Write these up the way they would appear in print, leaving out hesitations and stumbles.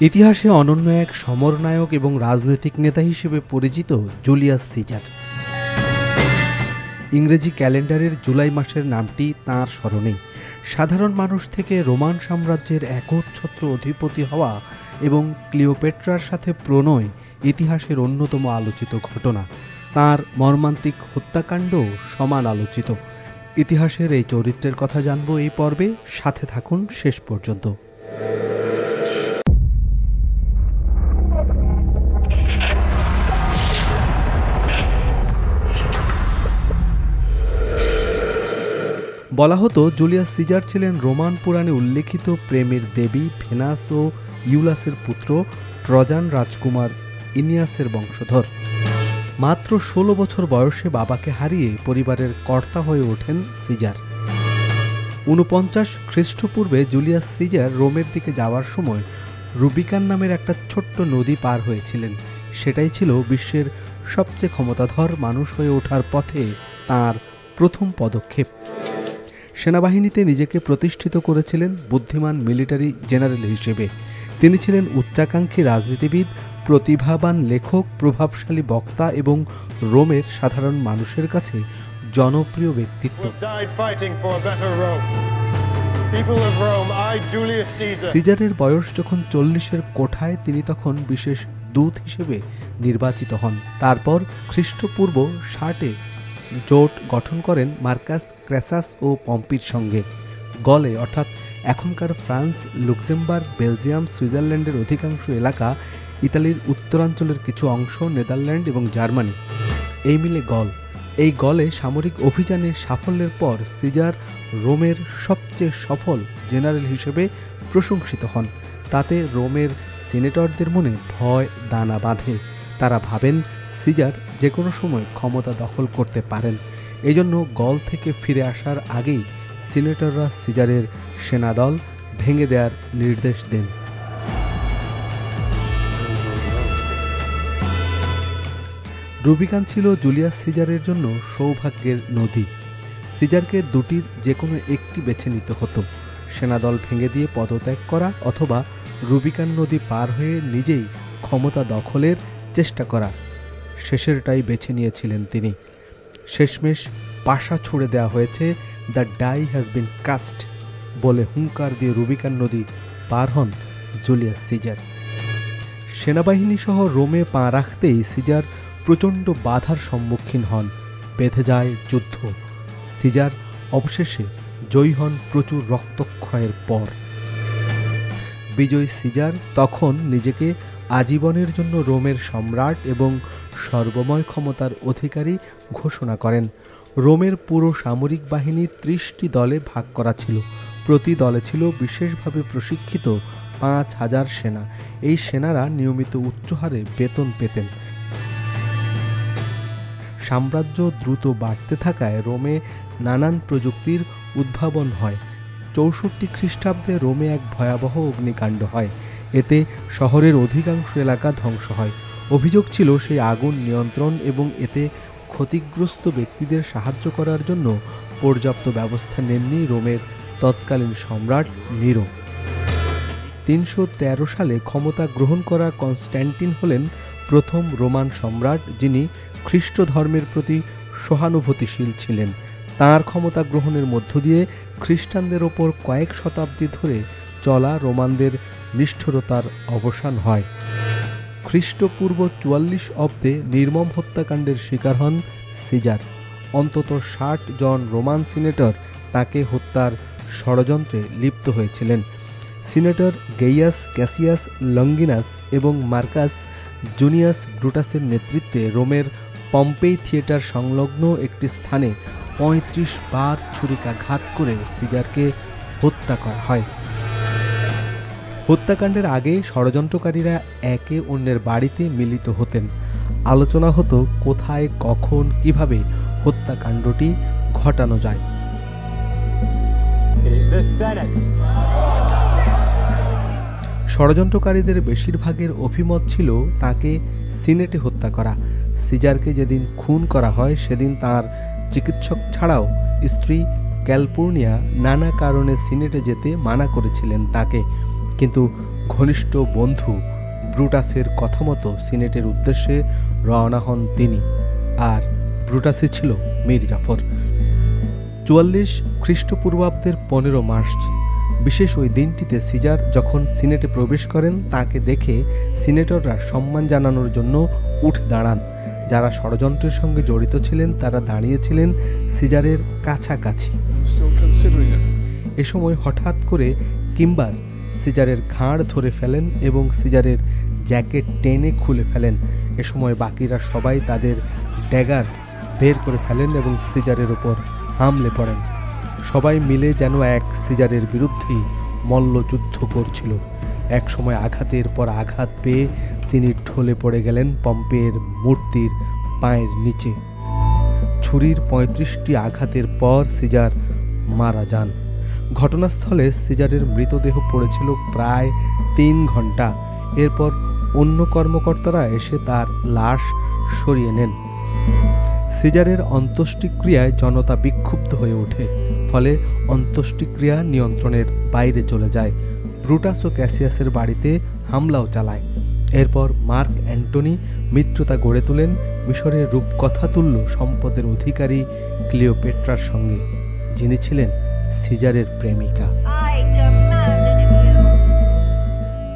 ইতিহাসে অনন্য এক সমরনায়ক এবং রাজনৈতিক নেতা হিসেবে পরিচিত জুলিয়াস সিজার। ইংরেজি ক্যালেন্ডারের জুলাই মাসের নামটি তাঁর স্মরণে। সাধারণ মানুষ থেকে রোমান সাম্রাজ্যের একচ্ছত্র অধিপতি হওয়া এবং ক্লিওপেট্রার সাথে প্রণয় ইতিহাসের অন্যতম আলোচিত ঘটনা। তাঁর মর্মান্তিক হত্যাকাণ্ড সমান আলোচিত। ইতিহাসের এই চরিত্রের কথা জানব এই পর্বে, সাথে থাকুন শেষ পর্যন্ত। বলা হতো জুলিয়াস সিজার ছিলেন রোমান পুরাণে উল্লেখিত প্রেমের দেবী ভেনাস ও ইউলাসের পুত্র, ট্রজান রাজকুমার ইনিয়াসের বংশধর। মাত্র 16 বছর বয়সে বাবাকে হারিয়ে পরিবারের কর্তা হয়ে ওঠেন সিজার। 49 খ্রিস্টপূর্বে জুলিয়াস সিজার রোমের দিকে যাওয়ার সময় রুবিকান নামের একটা ছোট্ট নদী পার হয়েছিলেন। সেটাই ছিল বিশ্বের সবচেয়ে ক্ষমতাধর মানুষ হয়ে ওঠার পথে তাঁর প্রথম পদক্ষেপ। সেনাবাহিনীতে নিজেকে প্রতিষ্ঠিত করেছিলেন বুদ্ধিমান মিলিটারি জেনারেল হিসেবে। তিনি ছিলেন উচ্চাকাঙ্ক্ষী রাজনীতিবিদ, প্রতিভাবান লেখক, প্রভাবশালী বক্তা এবং রোমের সাধারণ মানুষের কাছে জনপ্রিয় ব্যক্তিত্ব। সিজারের বয়স যখন 40-এর কোঠায়, তিনি তখন বিশেষ দূত হিসেবে নির্বাচিত হন। তারপর খ্রিস্টপূর্ব 60-এ জোট গঠন করেন মার্কাস ক্র্যাসাস ও পম্পির সঙ্গে। গলে অর্থাৎ এখনকার ফ্রান্স, লুক্সেমবার্গ, বেলজিয়াম, সুইজারল্যান্ডের অধিকাংশ এলাকা, ইতালির উত্তরাঞ্চলের কিছু অংশ, নেদারল্যান্ড এবং জার্মানি, এই মিলে গল। এই গলে সামরিক অভিযানে সাফল্যের পর সিজার রোমের সবচেয়ে সফল জেনারেল হিসেবে প্রশংসিত হন। তাতে রোমের সিনেটরদের মনে ভয় দানা বাঁধে। তারা ভাবেন সিজার যে কোনো সময় ক্ষমতা দখল করতে পারেন। এজন্য গল থেকে ফিরে আসার আগেই সিনেটররা সিজারের সেনাদল ভেঙে দেওয়ার নির্দেশ দেন। রুবিকান ছিল জুলিয়াস সিজারের জন্য সৌভাগ্যের নদী। সিজারকে দুটির যে কোনো একটি বেছে নিতে হতো: সেনাদল ভেঙে দিয়ে পদত্যাগ করা অথবা রুবিকান নদী পার হয়ে নিজেই ক্ষমতা দখলের চেষ্টা করা। শেষেরটাই বেছে নিয়েছিলেন তিনি। শেষমেশ পাশা ছুড়ে দেওয়া হয়েছে, the die has been cast বলে হুঙ্কার দিয়ে রুবিকান নদী পার হন জুলিয়াস সিজার। সেনাবাহিনী সহ রোমে পা রাখতেই সিজার প্রচণ্ড বাধার সম্মুখীন হন। বেঁধে যায় যুদ্ধ। সিজার অবশেষে জয়ী হন প্রচুর রক্তক্ষয়ের পর। বিজয়ী সিজার তখন নিজেকে আজীবনের জন্য রোমের সম্রাট এবং সর্বময় ক্ষমতার অধিকারী ঘোষণা করেন। রোমের পুরো সামরিক বাহিনী 30টি দলে ভাগ করা ছিল। প্রতি দলে ছিল বিশেষভাবে প্রশিক্ষিত 5000 সেনা। এই সেনারা নিয়মিত উচ্চহারে বেতন পেতেন। সাম্রাজ্য দ্রুত বাড়তে থাকায় রোমে নানান প্রযুক্তির উদ্ভাবন হয়। 64 খ্রিস্টাব্দে রোমে এক ভয়াবহ অগ্নিকাণ্ড হয়। এতে শহরের অধিকাংশ এলাকা ধ্বংস হয়। অভিযোগ ছিল সেই আগুন নিয়ন্ত্রণ এবং এতে ক্ষতিগ্রস্ত ব্যক্তিদের সাহায্য করার জন্য পর্যাপ্ত ব্যবস্থা নেননি রোমের তৎকালীন সম্রাট নিরো। 313 সালে ক্ষমতা গ্রহণ করা কনস্ট্যান্টিন হলেন প্রথম রোমান সম্রাট যিনি খ্রিস্ট ধর্মের প্রতি সহানুভূতিশীল ছিলেন। তাঁর ক্ষমতা গ্রহণের মধ্য দিয়ে খ্রিস্টানদের ওপর কয়েক শতাব্দী ধরে চলা রোমানদের নিষ্ঠুরতার অবসান হয়। খ্রিস্টপূর্ব 44 অব্দে নির্মম হত্যাকাণ্ডের শিকার হন সিজার। অন্তত 60 জন রোমান সিনেটর তাকে হত্যার ষড়যন্ত্রে লিপ্ত হয়েছিলেন। সিনেটর গেইয়াস ক্যাসিয়াস লঙ্গিনাস এবং মার্কাস জুনিয়াস ব্রুটাসের নেতৃত্বে রোমের পম্পেই থিয়েটার সংলগ্ন একটি স্থানে 35 বার ছুরিকাঘাত করে সিজারকে হত্যা করা হয়। হত্যাকাণ্ডের আগে ষড়যন্ত্রকারীরা একে অন্যের বাড়িতে মিলিত হতেন। আলোচনা হতো কোথায়, কখন, কিভাবে হত্যাকাণ্ডটি ঘটানো যায়। ষড়যন্ত্রকারীদের বেশিরভাগের অভিমত ছিল তাকে সিনেটে হত্যা করা। সিজারকে যেদিন খুন করা হয় সেদিন তার চিকিৎসক ছাড়াও স্ত্রী ক্যালপুর্নিয়া নানা কারণে সিনেটে যেতে মানা করেছিলেন তাকে। কিন্তু ঘনিষ্ঠ বন্ধু ব্রুটাসের কথা মতো সিনেটের উদ্দেশ্যে রওনা হন তিনি, আর ব্রুটাসই ছিল মীর জাফর। 44 খ্রিস্টপূর্বাব্দের 15 মার্চ বিশেষ ওই দিনটিতে সিজার যখন সিনেটে প্রবেশ করেন, তাকে দেখে সিনেটররা সম্মান জানানোর জন্য উঠে দাঁড়ান। যারা ষড়যন্ত্রের সঙ্গে জড়িত ছিলেন তারা দাঁড়িয়েছিলেন সিজারের কাছাকাছি। এ সময় হঠাৎ করে কিম্বার সিজারের ঘাড় ধরে ফেলেন এবং সিজারের জ্যাকেট টেনে খুলে ফেলেন। এ সময় বাকিরা সবাই তাদের ড্যাগার বের করে ফেলেন এবং সিজারের ওপর হামলে পড়েন। সবাই মিলে যেন এক সিজারের বিরুদ্ধেই মল্লযুদ্ধ করছিল। এক সময় আঘাতের পর আঘাত পেয়ে তিনি ঢলে পড়ে গেলেন পম্পের মূর্তির পায়ের নিচে। ছুরির 35টি আঘাতের পর সিজার মারা যান। ঘটনাস্থলে সিজারের মৃতদেহ পড়েছিল প্রায় 3 ঘন্টা। এরপর অন্য কর্মকর্তারা এসে তার লাশ সরিয়ে নেন। সিজারের অন্ত্যেষ্টিক্রিয়ায় জনতা বিক্ষুব্ধ হয়ে ওঠে, ফলে অন্ত্যেষ্টিক্রিয়া নিয়ন্ত্রণের বাইরে চলে যায়। ব্রুটাস ও ক্যাসিয়াসের বাড়িতে হামলাও চালায়। এরপর মার্ক অ্যান্টনি মিত্রতা গড়ে তোলেন মিশরের রূপকথাতুল্য সম্পদের অধিকারী ক্লিওপেট্রার সঙ্গে, যিনি ছিলেন সিজারের প্রেমিকা।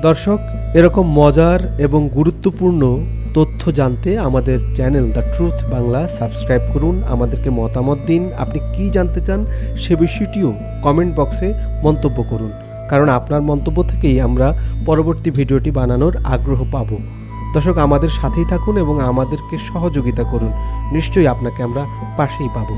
দর্শক, এরকম মজার এবং গুরুত্বপূর্ণ তথ্য জানতে আমাদের channel the truth Bangla subscribe করুন। আমাদেরকে মতামত দিন, আপনি কি জানতে চান সে বিষয়টিও কমেন্ট বক্সে মন্তব্য করুন, কারণ আপনার মন্তব্য থেকেই আমরা পরবর্তী ভিডিওটি বানানোর আগ্রহ পাব। দর্শক, আমাদের সাথেই থাকুন এবং আমাদেরকে সহযোগিতা করুন, নিশ্চয়ই আপনাকে আমরা পাশেই পাবো।